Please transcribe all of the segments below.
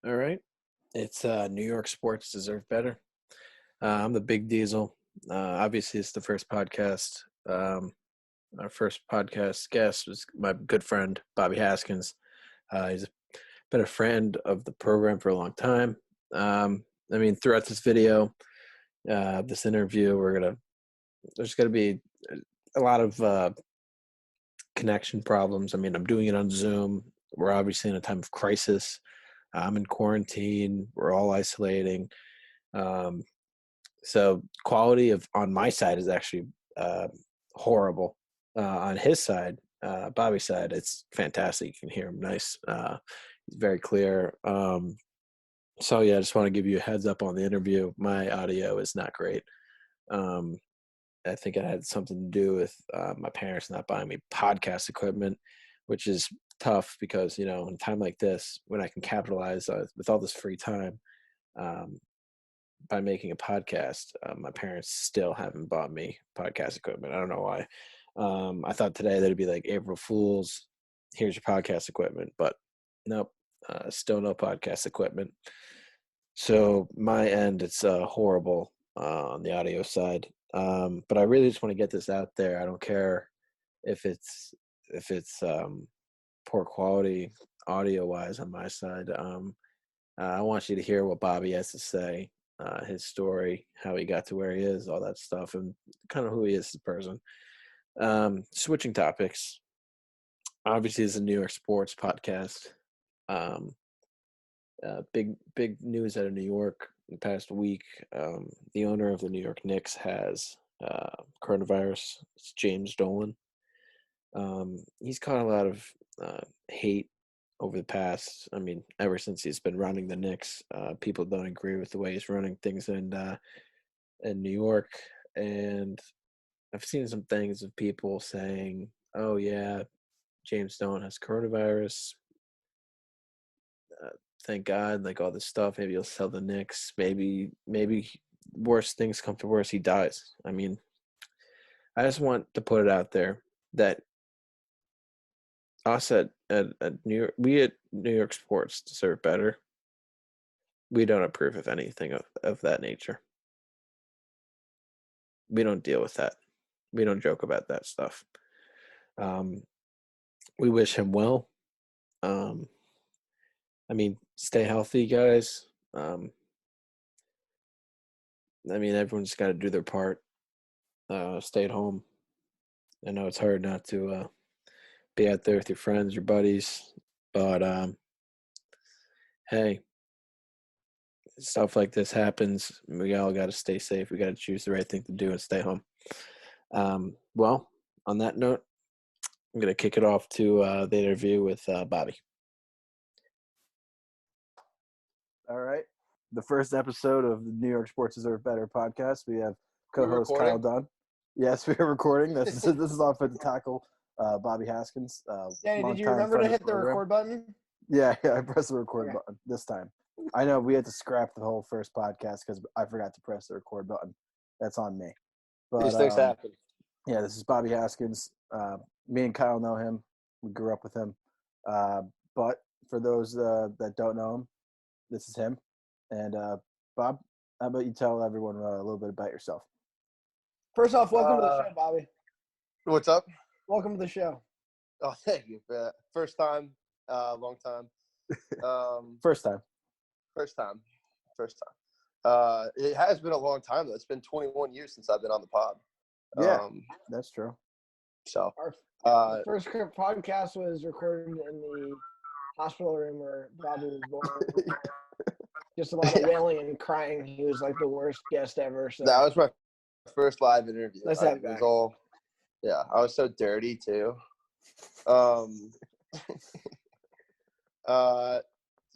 All right. It's New York sports deserve better. I'm the Big Diesel. Obviously, it's the first podcast. Our first podcast guest was my good friend, Bobby Haskins. He's been a friend of the program for a long time. Throughout this video, this interview, there's going to be a lot of connection problems. I'm doing it on Zoom. We're obviously in a time of crisis. I'm in quarantine. We're all isolating. So quality on my side is actually horrible. On his side, Bobby's side, it's fantastic. You can hear him nice. He's very clear. So yeah, I just want to give you a heads up on the interview. My audio is not great. I think it had something to do with my parents not buying me podcast equipment, which is tough because, in a time like this, when I can capitalize with all this free time by making a podcast, my parents still haven't bought me podcast equipment. I don't know why. I thought today that it'd be like April Fool's, here's your podcast equipment, but nope, still no podcast equipment. So my end, it's horrible on the audio side. But I really just want to get this out there. I don't care if it's poor quality audio wise on my side. I want you to hear what Bobby has to say, his story, how he got to where he is, all that stuff, and kind of who he is as a person. Switching topics. Obviously, it's a New York sports podcast. Big news out of New York in the past week. The owner of the New York Knicks has coronavirus. It's James Dolan. He's caught a lot of hate over the past, ever since he's been running the Knicks. People don't agree with the way he's running things in New York. And I've seen some things of people saying, oh yeah, James Dolan has coronavirus. Thank God, like all this stuff. Maybe he'll sell the Knicks. Maybe worse things come to worse, he dies. I just want to put it out there that us at New York, we at New York sports deserve better. We don't approve of anything of that nature. We don't deal with that. We don't joke about that stuff. We wish him well. Stay healthy, guys. Everyone's got to do their part. Stay at home. I know it's hard not to be out there with your friends, your buddies, but hey, stuff like this happens. We all got to stay safe. We got to choose the right thing to do and stay home. Well, on that note, I'm going to kick it off to the interview with Bobby. All right. The first episode of the New York Sports Deserve Better podcast. We have co-host Kyle Dunn. Yes, we are recording. This is offensive tackle Bobby Haskins. Danny, did you remember to hit the record button? Yeah, I pressed the record button this time. I know we had to scrap the whole first podcast because I forgot to press the record button. That's on me. But, these things happen. Yeah, this is Bobby Haskins. Me and Kyle know him. We grew up with him. But for those that don't know him, this is him. And Bob, how about you tell everyone a little bit about yourself? First off, welcome to the show, Bobby. What's up? Welcome to the show. Oh, thank you. First time, long time. First time. It has been a long time, though. It's been 21 years since I've been on the pod. Yeah, that's true. So our first podcast was recorded in the hospital room where Bobby was born. Just a lot of wailing and crying. He was like the worst guest ever. So. That was my first live interview. Let's have it all. Yeah, I was so dirty too.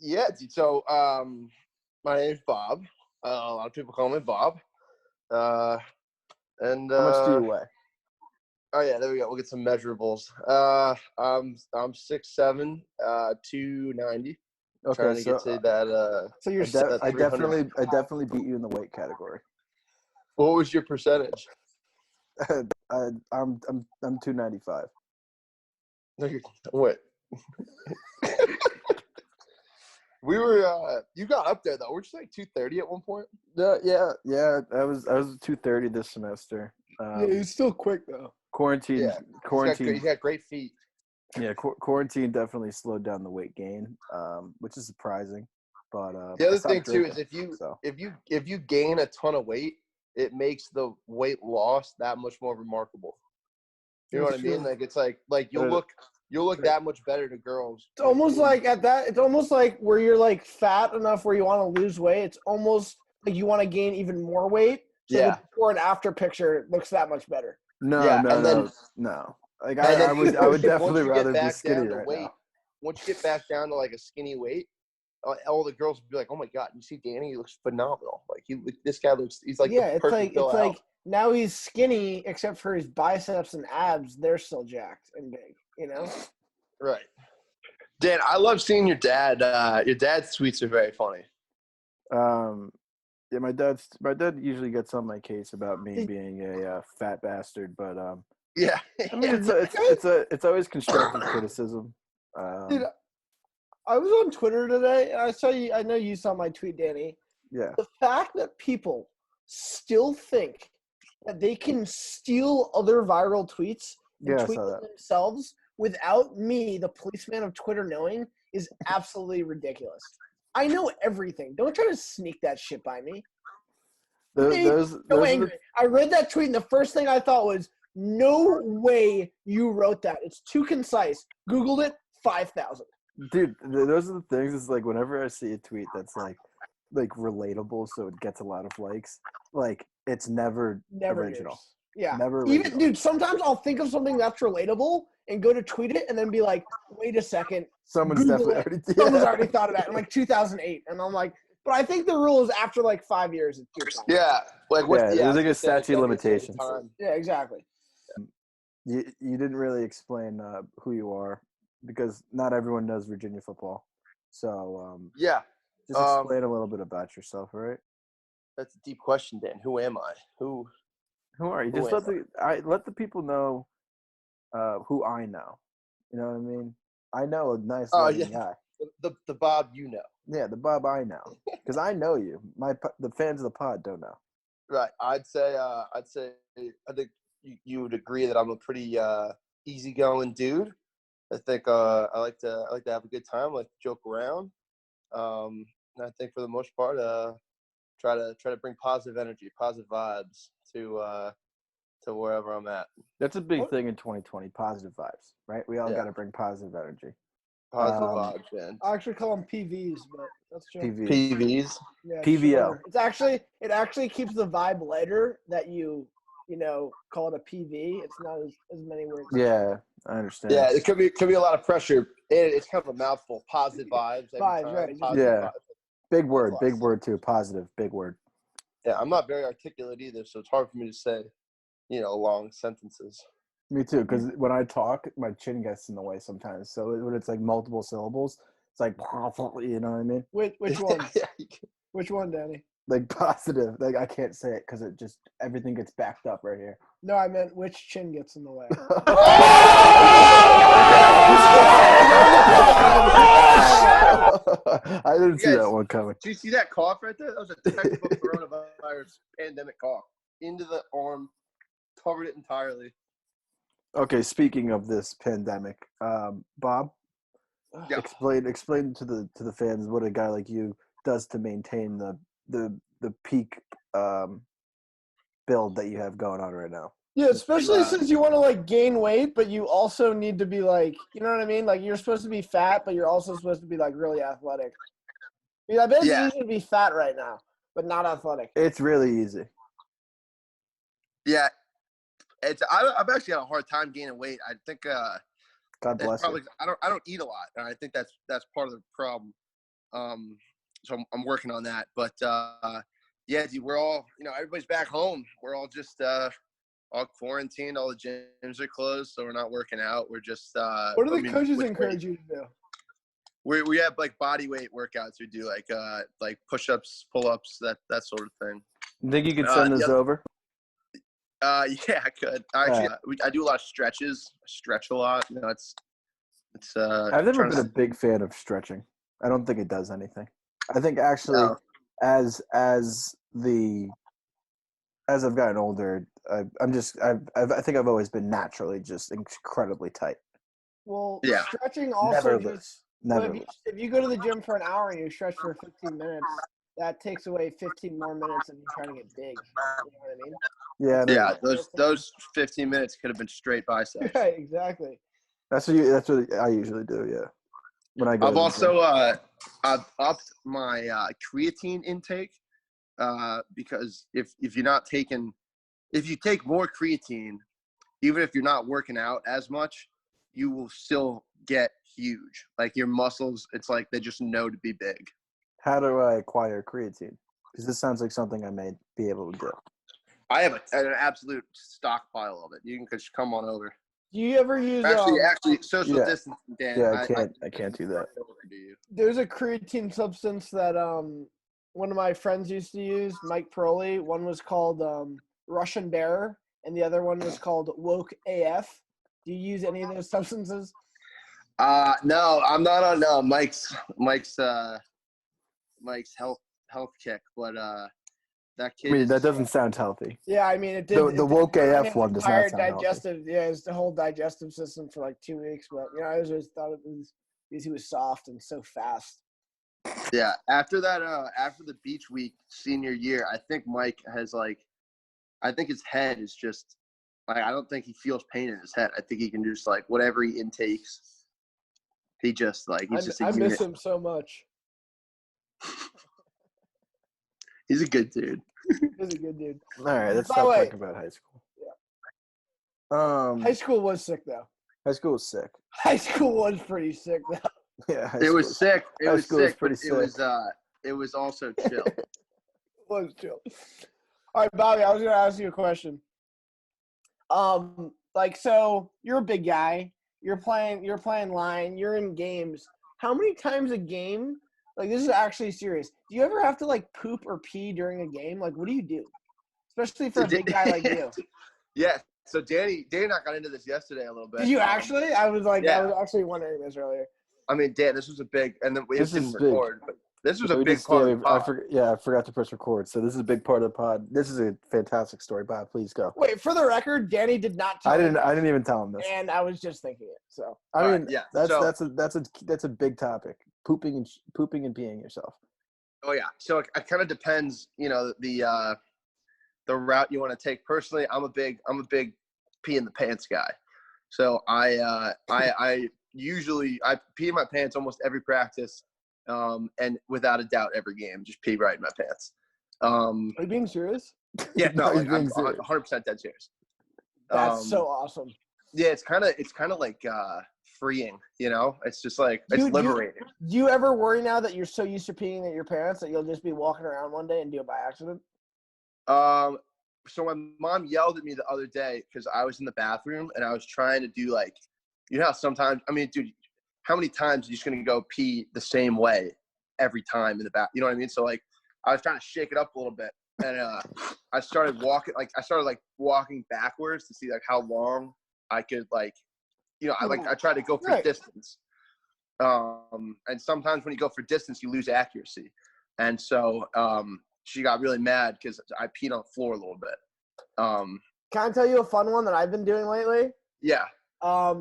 Yeah. So my name is Bob. A lot of people call me Bob. And how much do you weigh? Oh yeah, there we go. We'll get some measurables. I'm 6'7", 290. Okay, trying to get to that. So you're. I definitely beat you in the weight category. What was your percentage? I'm 295. What? We were you got up there though. We're just like 230 at one point. Yeah. I was 230 this semester. he's still quick though. Quarantine. He's got great feet. Yeah, quarantine definitely slowed down the weight gain, which is surprising. But the other thing too is if you gain a ton of weight, it makes the weight loss that much more remarkable. You know what I mean? Like it's like you'll look that much better to girls. It's almost like it's almost like where you're like fat enough where you want to lose weight. It's almost like you want to gain even more weight. So the before and after picture looks that much better. No. Like I would definitely rather be skinny right now. Once you get back down to like a skinny weight, all the girls would be like, "Oh my god, you see Danny? He looks phenomenal. Like this guy looks. He's like it's like now he's skinny except for his biceps and abs. They're still jacked and big. You know." Right. Dan, I love seeing your dad. Your dad's tweets are very funny. Yeah, my dad usually gets on my case about me being a fat bastard, but yeah. I mean it's always constructive criticism. Dude, I was on Twitter today and I saw you. I know you saw my tweet, Danny. Yeah. The fact that people still think that they can steal other viral tweets and tweet them themselves without me, the policeman of Twitter, knowing is absolutely ridiculous. I know everything. Don't try to sneak that shit by me. I read that tweet and the first thing I thought was, no way you wrote that. It's too concise. Googled it, 5,000. Dude, those are the things. It's like whenever I see a tweet that's like relatable, so it gets a lot of likes. Like it's never original. Is. Yeah. Never original. Even dude, sometimes I'll think of something that's relatable and go to tweet it and then be like, wait a second. Someone's already thought of that in like 2008. And I'm like, but I think the rule is after like 5 years. It's too time. Yeah. There's like a statute of limitations. Yeah, exactly. You didn't really explain who you are because not everyone knows Virginia football. So just explain a little bit about yourself, all right? That's a deep question, Dan. Who am I? Who are you? Just let the people know who I know. You know what I mean? I know a nice guy. The Bob you know. Yeah, the Bob I know because I know you. The fans of the pod don't know. Right. I think you would agree that I'm a pretty easygoing dude. I think I like to have a good time, I like to joke around. And I think for the most part, try to bring positive energy, positive vibes to wherever I'm at. That's a big thing in 2020, positive vibes, right? We all got to bring positive energy. Positive vibes, man. I actually call them PVs, but that's true. PVs? Yeah, PVL. Sure. It actually keeps the vibe lighter that you call it a PV. It's not as many words. Yeah, I understand. Yeah, it could be a lot of pressure. It's kind of a mouthful. Positive vibes. Vibes, right. Vibes. Big word too. Positive, big word. Yeah, I'm not very articulate either, so it's hard for me to say, long sentences. Me too, because when I talk, my chin gets in the way sometimes. So when it's like multiple syllables, it's like, you know what I mean? Which one? Which one, Danny? Like positive. Like I can't say it because it just everything gets backed up right here. No, I meant which chin gets in the way. I didn't see that one coming. Do you see that cough right there? That was a technical coronavirus pandemic cough. Into the arm, covered it entirely. Okay, speaking of this pandemic, Bob, explain to the fans what a guy like you does to maintain the peak build that you have going on right now. Yeah, especially since you want to like gain weight, but you also need to be like, you know what I mean? Like you're supposed to be fat, but you're also supposed to be like really athletic. I bet it's easy to be fat right now, but not athletic. It's really easy. Yeah, I've actually had a hard time gaining weight. I think God bless you. I don't eat a lot, and I think that's part of the problem. So I'm working on that. But dude, we're all everybody's back home. We're all just all quarantined. All the gyms are closed, so we're not working out. We're just what do the coaches encourage you to do? We have like body weight workouts. We do like push-ups, pull-ups, that sort of thing. You think you could send this over? Yeah, I could. Actually, I do a lot of stretches. I stretch a lot. It's I've never been a big fan of stretching. I don't think it does anything. I think actually, No. as I've gotten older, I think I've always been naturally just incredibly tight. Well, Yeah. stretching also Never if you go to the gym for an hour and you stretch for 15 minutes, that takes away 15 more minutes of you trying to get big. You know what I mean? Yeah. Yeah. Those 15 minutes could have been straight biceps. Right. Exactly. That's what I usually do. Yeah. When I go. I've also I've upped my creatine intake because if you take more creatine, even if you're not working out as much, you will still get huge. Like your muscles, it's like they just know to be big. How do I acquire creatine? Because this sounds like something I may be able to do. I have an absolute stockpile of it. You can just come on over. Do you ever use actually social distancing, Dan? Yeah, I can't do that. There's a creatine substance that one of my friends used to use, Mike Peroli. One was called Russian Bear, and the other one was called Woke AF. Do you use any of those substances? No, I'm not on Mike's health kick, but that kid. I mean, that doesn't sound healthy. Yeah, I mean, it did. The Woke AF one does not sound digestive. Healthy. Yeah, it's the whole digestive system for like 2 weeks. But I always thought it was because he was soft and so fast. Yeah, after the beach week senior year, I think Mike has I think his head is just I don't think he feels pain in his head. I think he can just whatever he intakes, he just I miss him so much. He's a good dude. He's a good dude. All right, let's stop talking about high school. Yeah. High school was sick though. High school was sick. High school was pretty sick though. Yeah, it was sick. It was sick, but sick. It was also chill. It was chill. All right, Bobby, I was gonna ask you a question. So you're a big guy. You're playing line. You're in games. How many times a game? This is actually serious. Do you ever have to poop or pee during a game? What do you do? Especially for a big guy like you. Yeah. So Danny and I got into this yesterday a little bit. Did you actually? I was actually wondering this earlier. I mean, Dan, this was a big, and then we didn't record, but this was a big part of the pod. I forgot to press record. So this is a big part of the pod. This is a fantastic story, Bob. Please go. Wait, for the record, Danny did not tell me. I didn't even tell him this. And I was just thinking it. So I mean, yeah. That's a big topic. Pooping and peeing yourself. Oh yeah. So it kind of depends, the route you want to take. Personally, I'm a big pee in the pants guy. So I usually pee in my pants almost every practice, and without a doubt every game, just pee right in my pants. Are you being serious? Yeah, no, I'm 100% dead serious. That's so awesome. Yeah, it's kind of like freeing, It's just it's liberating. Do you ever worry now that you're so used to peeing at your parents that you'll just be walking around one day and do it by accident? So my mom yelled at me the other day because I was in the bathroom and I was trying to do how sometimes, I mean, dude, how many times are you just going to go pee the same way every time in the bath? You know what I mean? So I was trying to shake it up a little bit and I started walking backwards to see how long I could I tried to go for distance. And sometimes when you go for distance, you lose accuracy. And so, she got really mad because I peed on the floor a little bit. Can I tell you a fun one that I've been doing lately? Yeah.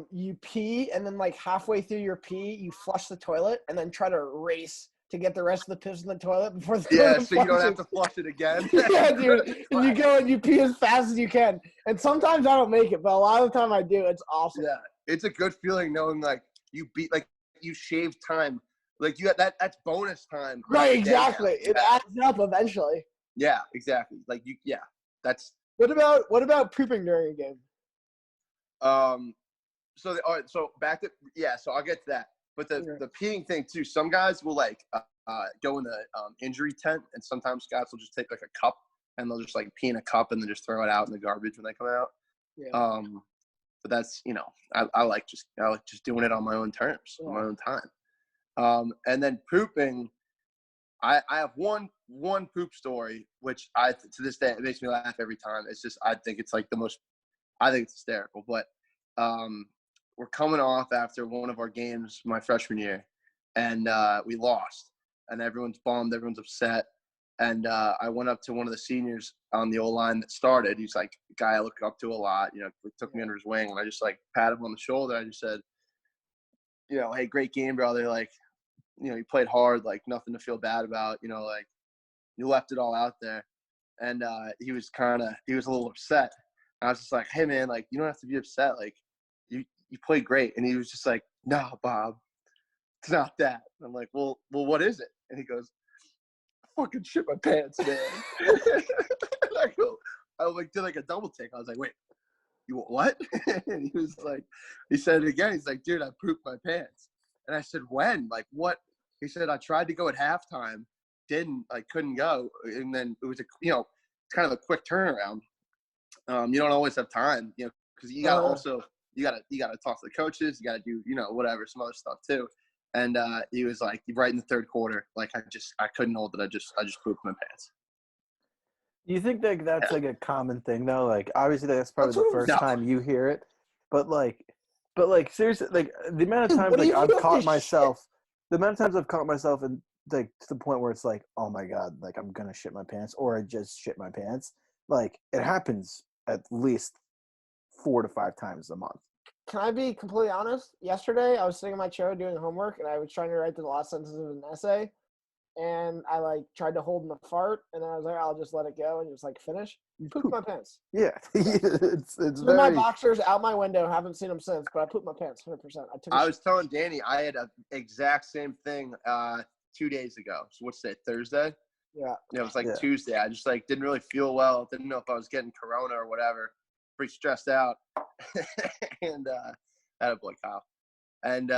You pee, and then halfway through your pee, you flush the toilet, and then try to race to get the rest of the piss in the toilet before the toilet so you don't have to flush it again. Yeah, dude. And you go and you pee as fast as you can. And sometimes I don't make it, but a lot of the time I do. It's awesome. Yeah, it's a good feeling knowing you shaved time. That's bonus time. Right, exactly. It adds up eventually. Yeah, exactly. That's. What about pooping during a game? So back to so I'll get to that. But the peeing thing too. Some guys will go in the injury tent, and sometimes guys will just take a cup and they'll just pee in a cup and then just throw it out in the garbage when they come out. Yeah. But that's I like just doing it on my own terms, on my own time. And then pooping, I have one poop story, which to this day, it makes me laugh every time. It's just, I think it's I think it's hysterical, but, we're coming off after one of our games my freshman year, and we lost. And everyone's bummed, everyone's upset. And I went up to one of the seniors on the O-line that started. He's like a guy I look up to a lot. You know, took me under his wing, and I just like patted him on the shoulder. I just said, you know, hey, great game, brother. Like, you know, you played hard, like nothing to feel bad about. You know, like you left it all out there. And he was a little upset. And I was just like, hey man, like you don't have to be upset. Like you played great. And he was just like, no, Bob, it's not that. And I'm like, well, what is it? And he goes, fucking shit my pants, man. I like did like a double take. I was like, wait, you what? And he said it again. He's like, dude, I pooped my pants. And I said, when? Like what? He said, I tried to go at halftime, couldn't go. And then it was it's kind of a quick turnaround. You don't always have time, you know, because you gotta you gotta talk to the coaches, you gotta do, you know, whatever, some other stuff too. And he was like, right in the third quarter, like I couldn't hold it. I just pooped my pants. Do you think that that's like a common thing though? Like obviously that's probably the first time you hear it, but like seriously, like the amount of times like I've caught myself, the amount of times I've caught myself and like to the point where it's like, oh my God, like I'm gonna shit my pants, or I just shit my pants. Like it happens at least 4 to 5 times a month. Can I be completely honest? Yesterday, I was sitting in my chair doing homework, and I was trying to write the last sentences of an essay, and I like tried to hold in the fart, and then I was like, I'll just let it go and just like finish. Pooped my pants. Yeah, it's very... my boxers out my window. Haven't seen them since, but I pooped my pants 100%. I was telling Danny I had an exact same thing 2 days ago. So what's today? Thursday? Yeah. It was like Tuesday. I just like didn't really feel well. Didn't know if I was getting corona or whatever. Pretty stressed out. And that a boy Kyle. And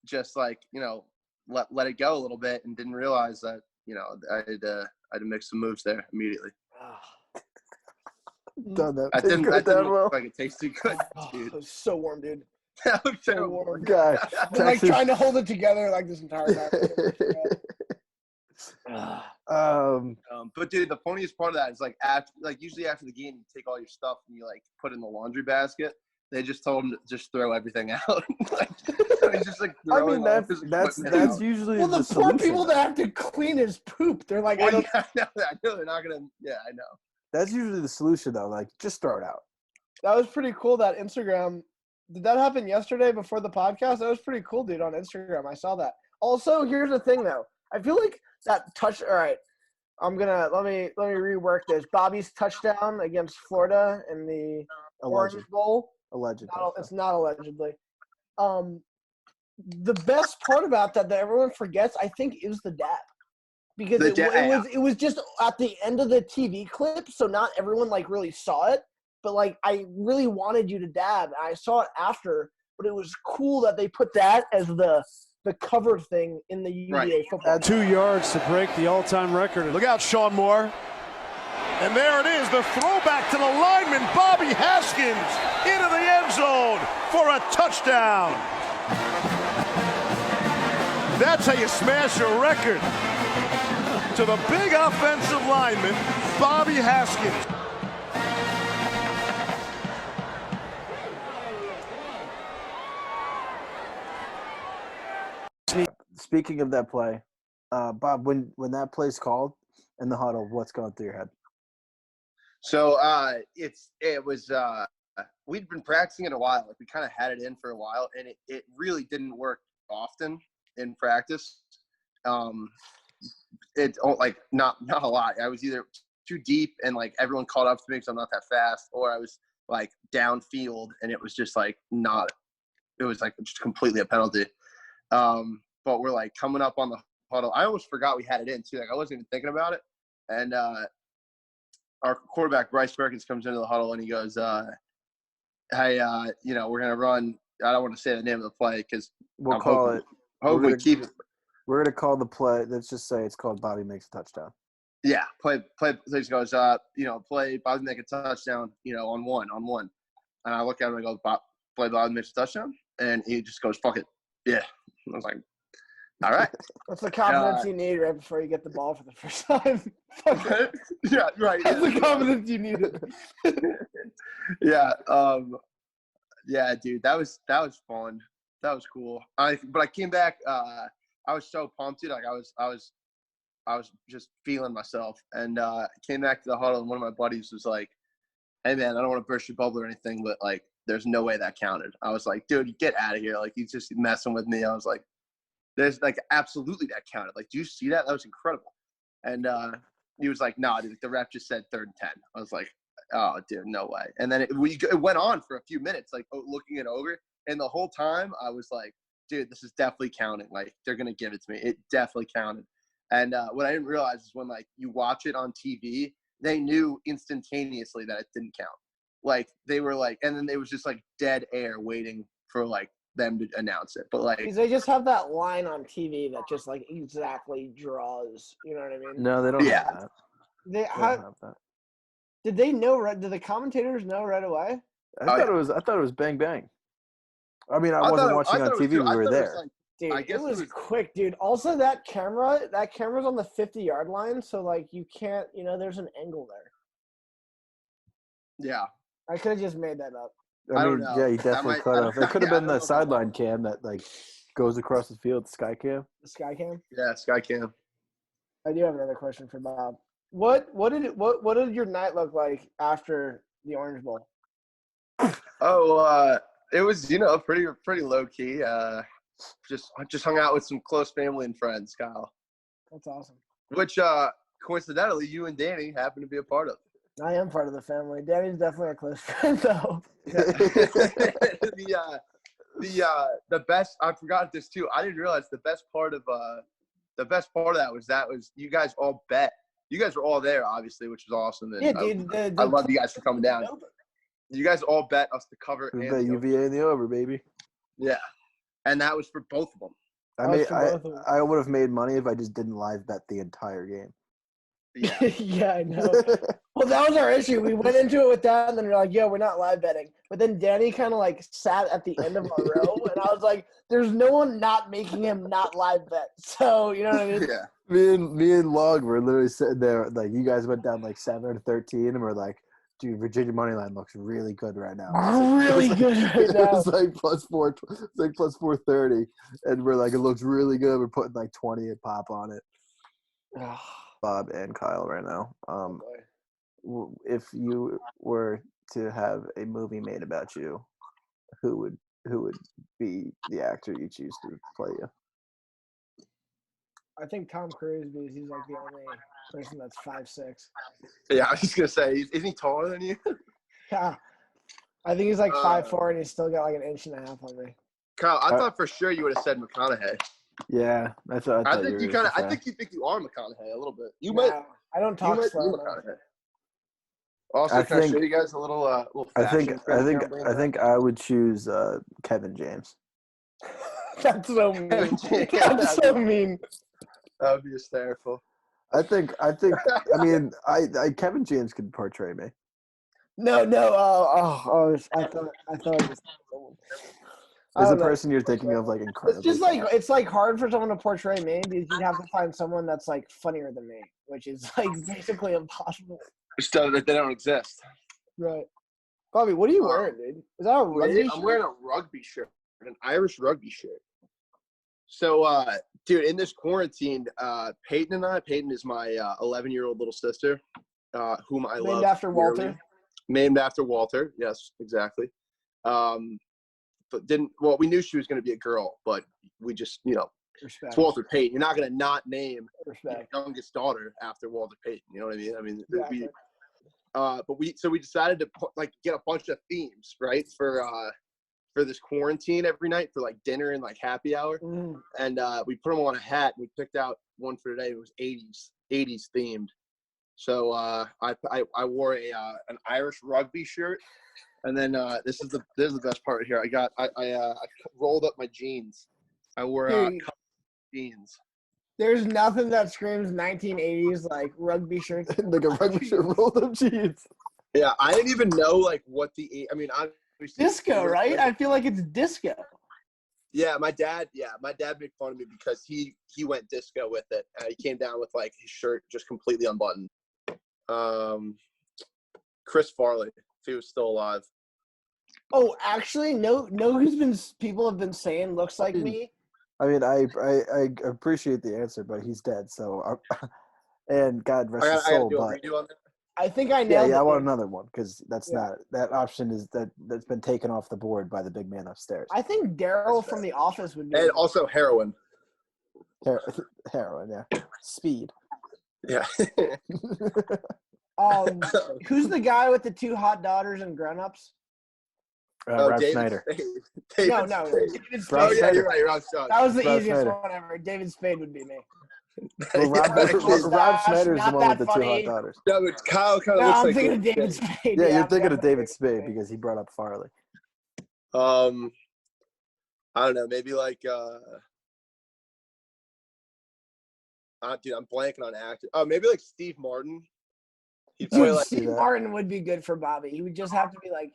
just like, you know, let it go a little bit and didn't realize that, you know, I had to make some moves there immediately. Done that. I didn't look like it tasted good, dude. It was so warm, dude. That was so warm. Guy. I'm like trying to hold it together like this entire time. But dude, the funniest part of that is like usually after the game, you take all your stuff and you like put it in the laundry basket. They just told him to just throw everything out. He's just like I mean, that's usually the poor people that have to clean his poop. They're like, I know they're not gonna. Yeah, I know. That's usually the solution though. Like, just throw it out. That was pretty cool. That Instagram. Did that happen yesterday before the podcast? That was pretty cool, dude. On Instagram, I saw that. Also, here's the thing though. I feel like that touch. All right, I'm gonna let me rework this. Bobby's touchdown against Florida in the Orange Bowl. Allegedly. It's not allegedly. The best part about that everyone forgets, I think, is the dab. Because it was just at the end of the TV clip, so not everyone like really saw it. But like I really wanted you to dab. I saw it after, but it was cool that they put that as the cover thing in the UVA football. 2 yards to break the all-time record. Look out, Sean Moore. And there it is, the throwback to the lineman, Bobby Haskins, into the end zone for a touchdown. That's how you smash a record. To the big offensive lineman, Bobby Haskins. Speaking of that play, Bob, when that play's called in the huddle, what's going through your head? So it was we'd been practicing it a while. Like we kind of had it in for a while, and it really didn't work often in practice. It like not a lot. I was either too deep and like everyone caught up to me because I'm not that fast, or I was like downfield and it was just like not. It was like just completely a penalty. But we're like coming up on the huddle. I almost forgot we had it in too. Like I wasn't even thinking about it, and our quarterback Bryce Perkins comes into the huddle and he goes, "Hey, you know, we're gonna run. I don't want to say the name of the play because we'll call it. Hopefully, we keep it. We're gonna call the play. Let's just say it's called Bobby makes a touchdown. Yeah, play. He goes, you know, play Bobby make a touchdown. You know, on one. And I look at him and I go, play Bobby makes a touchdown, and he just goes, "Fuck it, yeah." I was like, all right. That's the confidence you need right before you get the ball for the first time. Yeah, right. That's the confidence you need. Yeah. Yeah, dude, that was fun. That was cool. But I came back. I was so pumped, dude. Like I was just feeling myself, and came back to the huddle, and one of my buddies was like, "Hey, man, I don't want to burst your bubble or anything, but like, there's no way that counted." I was like, "Dude, get out of here! Like, he's just messing with me." I was like, "There's like absolutely that counted. Like, do you see that? That was incredible." And he was like, "No, dude, the ref just said 3rd and 10." I was like, "Oh, dude, no way." And then it went on for a few minutes, like looking it over, and the whole time I was like, "Dude, this is definitely counting. Like, they're gonna give it to me. It definitely counted." And what I didn't realize is when like you watch it on TV, they knew instantaneously that it didn't count. Like they were like, and then it was just like dead air waiting for like them to announce it. But like, because they just have that line on TV that just like exactly draws. You know what I mean? No, they don't have that. They They don't have that. Did they know? Did the commentators know right away? I thought it was bang bang. I mean, I wasn't watching on TV. We were there. Dude, it was quick, dude. Also, that camera's on the 50-yard line, so like you can't, there's an angle there. Yeah. I could have just made that up. I don't mean, know. yeah, you definitely could have. It could have been the sideline that. cam that like goes across the field, the sky cam. The sky cam? Yeah, sky cam. I do have another question for Bob. What did your night look like after the Orange Bowl? Oh, it was, pretty low key. Just hung out with some close family and friends, Kyle. That's awesome. Which coincidentally, you and Danny happen to be a part of. I am part of the family. Danny's definitely a close friend, though. The best. I forgot this too. I didn't realize the best part of that was you guys all bet. You guys were all there, obviously, which was awesome. And yeah, dude. I love you guys for coming down. You guys all bet us to cover. We bet UVA in the over, baby. Yeah, and that was for both of them. I would have made money if I just didn't live bet the entire game. Yeah, yeah, I know. Well, that was our issue. We went into it with that, and then we're like, "Yo, we're not live betting." But then Danny kind of like sat at the end of our row, and I was like, "There's no one not making him not live bet." So you know what I mean? Yeah. Me and Log were literally sitting there, like you guys went down like 7-13, and we're like, "Dude, Virginia money line looks really good right now." Really good right now. It's like plus 430, and we're like, it looks really good. We're putting like 20 a pop on it. Bob and Kyle right now. If you were to have a movie made about you, who would be the actor you choose to play you? I think Tom Cruise, because he's like the only person that's 5'6". Yeah, I was just gonna say, isn't he taller than you? Yeah, I think he's like 5'4", and he's still got like an inch and a half on me. Kyle, I thought for sure you would have said McConaughey. Yeah, that's what I think you kind of. I think you think you are McConaughey a little bit. You no, might. I don't talk slow enough. Also, can I show you guys a little I think I would choose Kevin James. That's so mean. That's so mean. That would be hysterical. I think. I mean, Kevin James could portray me. No. I thought it was. Is the person you're thinking of like incredible? It's just like it's like hard for someone to portray me because you'd have to find someone that's like funnier than me, which is like basically impossible. So that they don't exist. Right. Bobby, what are you wearing, dude? Is that a rugby shirt? I'm wearing a rugby shirt, an Irish rugby shirt. So, dude, in this quarantine, Peyton is my 11-year-old little sister, whom I love. Named after Walter? Named after Walter, yes, exactly. But we knew she was going to be a girl, but we just, Respect. It's Walter Payton. You're not going to not name Respect. your youngest daughter after Walter Payton. You know what I mean? I mean, exactly. we decided to get a bunch of themes, right, for this quarantine every night for like dinner and like happy hour, and we put them on a hat. And we picked out one for today. It was 80s themed. So I wore an Irish rugby shirt, and then this is the best part right here. I rolled up my jeans. I wore jeans. There's nothing that screams 1980s like rugby shirts. Like a rugby shirt rolled up jeans. Yeah, I didn't even know like what the. I mean, disco, right? I feel like it's disco. Yeah, my dad made fun of me because he went disco with it. He came down with like his shirt just completely unbuttoned. Chris Farley, if he was still alive. Oh, actually, no. People have been saying looks like me. I mean, I appreciate the answer, but he's dead. So, and God rest his soul. But I think I nailed it. Yeah, I want another one because that's not that option that's been taken off the board by the big man upstairs. I think Daryl from The Office would be. And also heroin. Heroin, yeah. Speed. Yeah. Who's the guy with the 2 hot daughters and grown-ups? Rob Schneider. No. David Spade. Oh, yeah, you're right. Rob Schneider. That was the easiest one ever. David Spade would be me. Well, Rob Schneider's the one with the 2 hot daughters. No, but Kyle kind of looks I'm like thinking of David Spade. Yeah, you're thinking of David Spade because he brought up Farley. I don't know. Maybe like dude, I'm blanking on actor. Oh, maybe like Steve Martin. Steve Martin would be good for Bobby. He would just have to be like,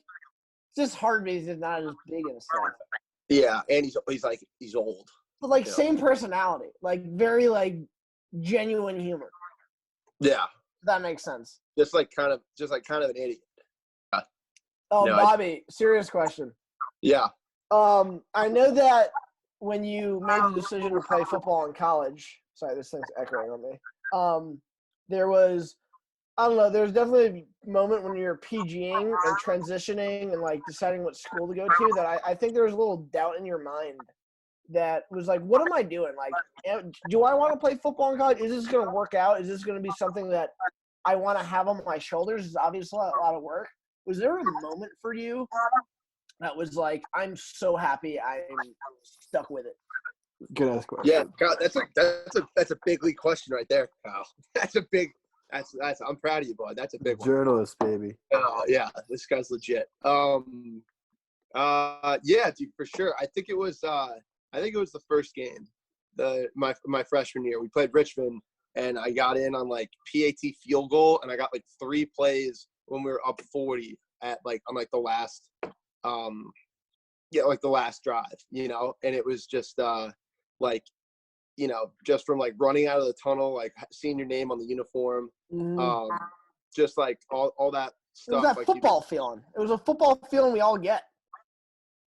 it's just hard because he's not as big and stuff. Yeah, and he's old. But like same personality, like very like genuine humor. Yeah, that makes sense. Just like kind of an idiot. Oh, no, Bobby, serious question. Yeah. I know that when you made the decision to play football in college. Sorry, this thing's echoing on me. There was, I don't know, there's definitely a moment when you're PGing and transitioning and like deciding what school to go to that I think there was a little doubt in your mind that was like, what am I doing? Like, do I want to play football in college? Is this going to work out? Is this going to be something that I want to have on my shoulders? It's obviously a lot of work. Was there a moment for you that was like, I'm so happy I'm stuck with it? Good ass question. Yeah, God, that's a big league question right there, Kyle. That's I'm proud of you, bud. That's a big one. Journalist, baby. Yeah, this guy's legit. Yeah, dude, for sure. I think it was the first game, my freshman year. We played Richmond, and I got in on like PAT field goal, and I got like 3 plays when we were up 40 on the last, the last drive, and it was just just from like running out of the tunnel, like seeing your name on the uniform, just like all that stuff. It was that football feeling. It was a football feeling we all get.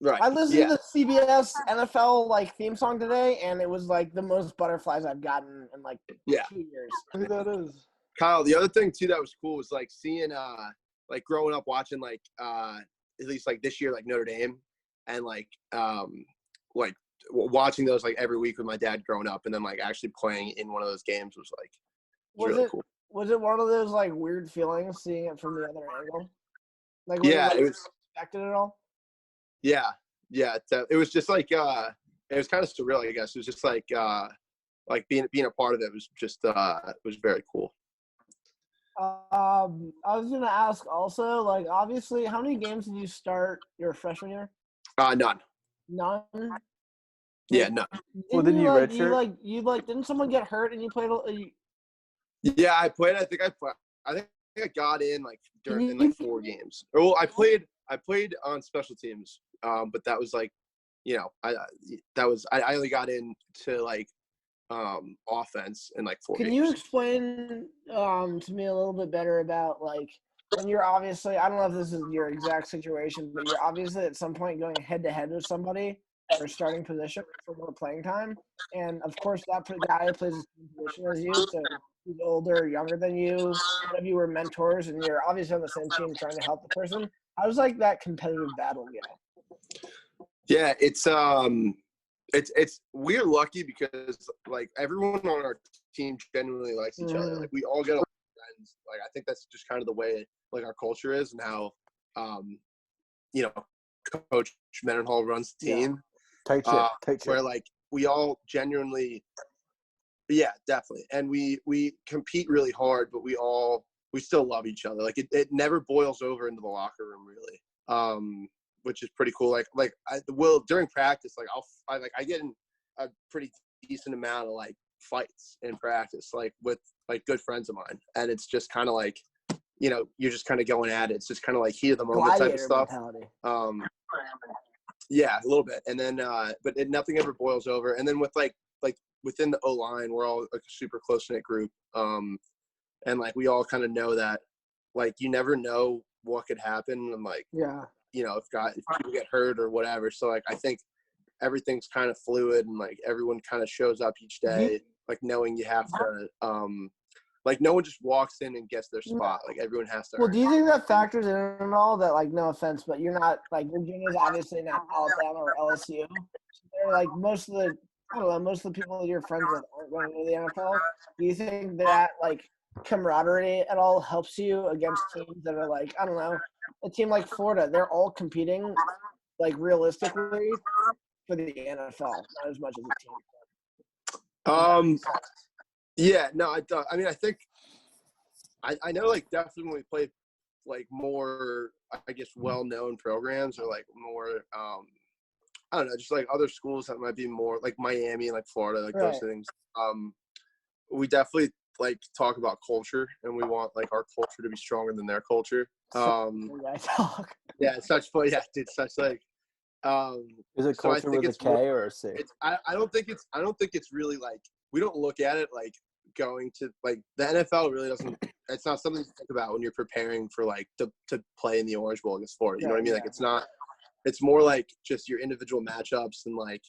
Right. I listened to the CBS NFL like theme song today, and it was like the most butterflies I've gotten in like 2 years. Who that is? Kyle, the other thing too that was cool was like seeing like growing up watching like at least like this year like Notre Dame, and like watching those like every week with my dad growing up, and then like actually playing in one of those games was like really cool. Was it one of those like weird feelings seeing it from the other angle? Like it was expected at all? Yeah. It was just like it was kind of surreal, I guess. It was just like being a part of it was just it was very cool. I was gonna ask also, like, obviously, how many games did you start your freshman year? None. None. Yeah, none. Well, didn't you redshirt? You didn't someone get hurt and you played? Yeah, I played. I think I got in like in like 4 games. Well, I played on special teams, but that was like, I only got into like offense in like 4 games. Can you explain to me a little bit better about like when you're obviously, I don't know if this is your exact situation, but you're obviously at some point going head to head with somebody for starting position for more playing time, and of course that guy plays the same position as you, so he's older or younger than you. One of you were mentors, and you're obviously on the same team trying to help the person. How does like that competitive battle go? Yeah, it's we're lucky because like everyone on our team genuinely likes each other. Like we all get along friends. Like I think that's just kind of the way like our culture is, and how Coach Mendenhall runs the team. Tight ship. Where like we all genuinely, definitely, and we compete really hard, but we still love each other. Like it never boils over into the locker room really, which is pretty cool. Like during practice, like I get in a pretty decent amount of like fights in practice, like with like good friends of mine, and it's just kind of like, you're just kind of going at it. It's just kind of like heat of the moment type of stuff. Mentality. Yeah, a little bit, and then but nothing ever boils over. And then with like within the O-line, we're all like a super close-knit group, and like we all kind of know that like you never know what could happen, and like if people get hurt or whatever. So like I think everything's kind of fluid and like everyone kind of shows up each day, like knowing you have to like no one just walks in and gets their spot. Like everyone has to. Well, do you think that factors in at all? That like, no offense, but you're not like Virginia's obviously not Alabama or LSU. They're like most of the people that you're friends with aren't going to the NFL. Do you think that like camaraderie at all helps you against teams that are like, I don't know, a team like Florida? They're all competing like realistically for the NFL, not as much as a team. Yeah, no, I mean, I think I know like definitely when we play like more, I guess, well-known programs or like more, I don't know, just like other schools that might be more like Miami and like Florida, like those things. We definitely like talk about culture and we want like our culture to be stronger than their culture. Yeah, such fun. Yeah, dude, such like. Is it culture with a K or a C? I don't think it's really like we don't look at it like going to like the NFL really doesn't. It's not something to think about when you're preparing for like to play in the Orange Bowl against Florida. You know what I mean? Like it's not. It's more like just your individual matchups and like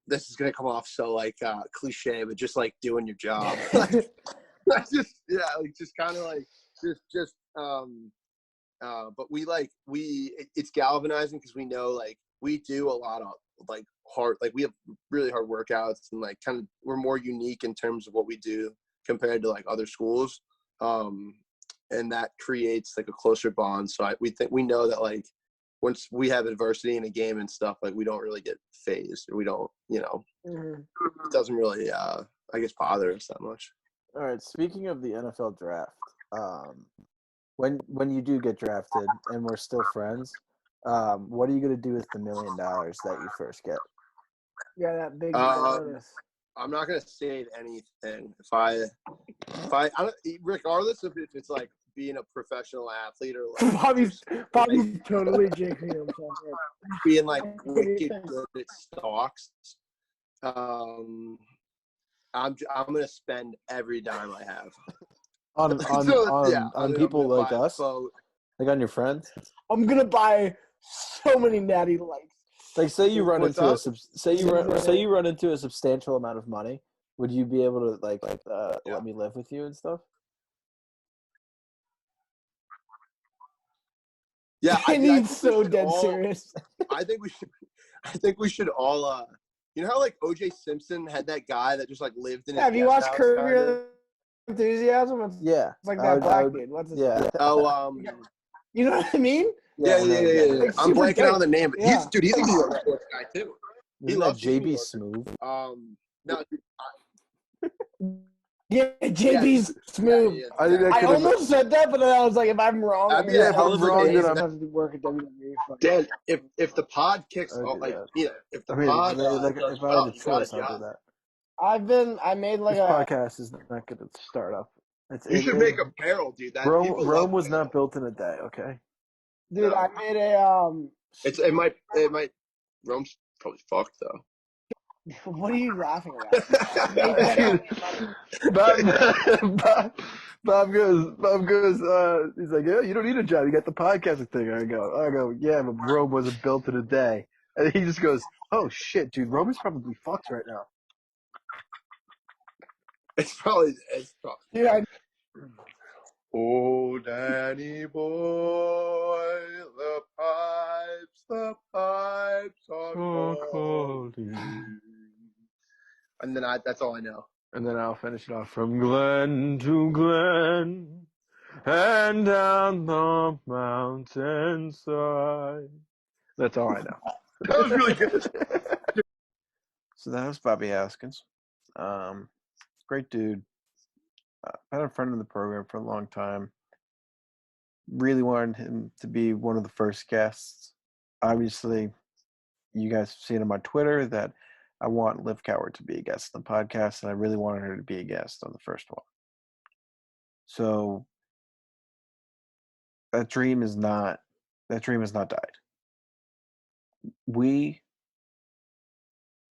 this is gonna come off so like cliche, but just like doing your job. Like just kind of like but it's galvanizing because we know like we do a lot of like hard, like we have really hard workouts and like kind of we're more unique in terms of what we do compared to like other schools, and that creates like a closer bond. So we know that like once we have adversity in a game and stuff, like we don't really get phased or we don't, it doesn't really I guess bother us that much. All right, speaking of the NFL draft, when you do get drafted and we're still friends, what are you gonna do with the $1 million that you first get? Yeah, that big bonus. I'm not gonna save anything. If I don't, regardless of if it's like being a professional athlete or like Bobby's totally jinxing himself. Being like wicked good at stocks. I'm gonna spend every dime I have on people like us, like on your friends. I'm gonna buy so many natty lights. Like, say you run into a substantial amount of money, would you be able to let me live with you and stuff? Yeah, he's so dead serious. I think we should all. You know how like O.J. Simpson had that guy that just like lived in. Have you watched Curb Your Enthusiasm? It's like that black dude. What's his name? Oh, you know what I mean? Yeah. Like, I'm blanking out on the name, but he's a New York sports guy too. He loves JB Smooth. No. Yeah, JB's Smooth. Yeah. I almost said that, but then I was like, if I'm wrong, if I'm wrong, then I'm have to work at WWE. Dan, if the pod kicks off, if the pod, if I had a choice, I'll do that. I made like this podcast is not going to start up. You should make a barrel, dude. Rome was not built in a day, okay? Dude, I made a It might. Rome's probably fucked though. What are you laughing about? Bob goes, he's like, yeah, you don't need a job. You got the podcasting thing. I go, yeah, but Rome wasn't built in a day. And he just goes, oh shit, dude, Rome is probably fucked right now. It's probably. Yeah. Oh, Danny boy, the pipes are calling. And then that's all I know. And then I'll finish it off from Glen to Glen and down the mountainside. That's all I know. That was really good. So that was Bobby Haskins. Great dude. Been a friend of the program for a long time. Really wanted him to be one of the first guests. Obviously, you guys have seen on my Twitter that I want Liv Coward to be a guest on the podcast, and I really wanted her to be a guest on the first one. So that dream has not died. We,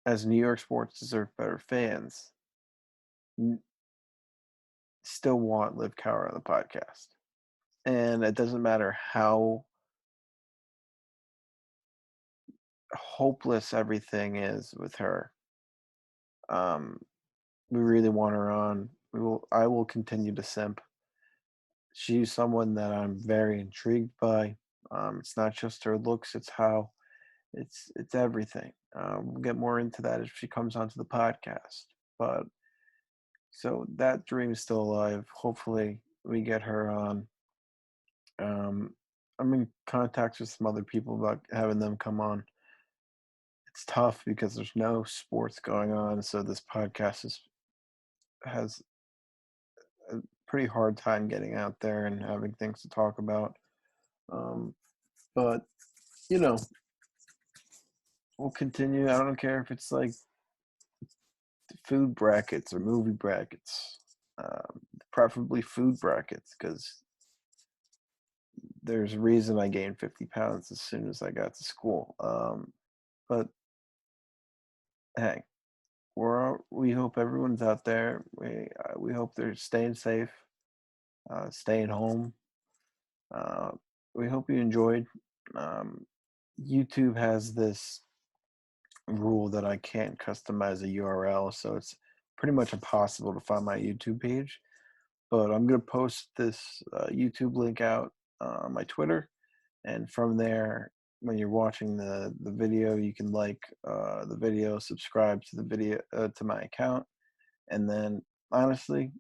as New York Sports Deserve Better fans, still want Liv Coward on the podcast. And it doesn't matter how hopeless everything is with her. We really want her on. I will continue to simp. She's someone that I'm very intrigued by. It's not just her looks; it's how it's everything. We'll get more into that if she comes onto the podcast. But so that dream is still alive. Hopefully, we get her on. I'm in contact with some other people about having them come on. It's tough because there's no sports going on, so this podcast has a pretty hard time getting out there and having things to talk about. But we'll continue. I don't care if it's like food brackets or movie brackets, preferably food brackets, because there's a reason I gained 50 pounds as soon as I got to school. But hey, we hope everyone's out there. We hope they're staying safe, staying home. We hope you enjoyed. YouTube has this rule that I can't customize a URL, so it's pretty much impossible to find my YouTube page. But I'm going to post this YouTube link out on my Twitter, and from there, when you're watching the video, you can like the video, subscribe to the video to my account, and then honestly,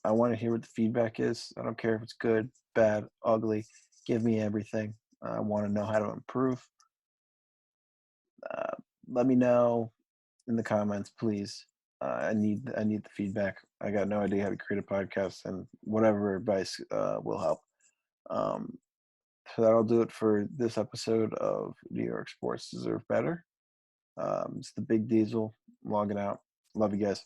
I want to hear what the feedback is. I don't care if it's good, bad, ugly. Give me everything. I want to know how to improve. Let me know in the comments, please. I need the feedback. I got no idea how to create a podcast, and whatever advice will help. So that'll do it for this episode of New York Sports Deserve Better. It's the Big Diesel logging out. Love you guys.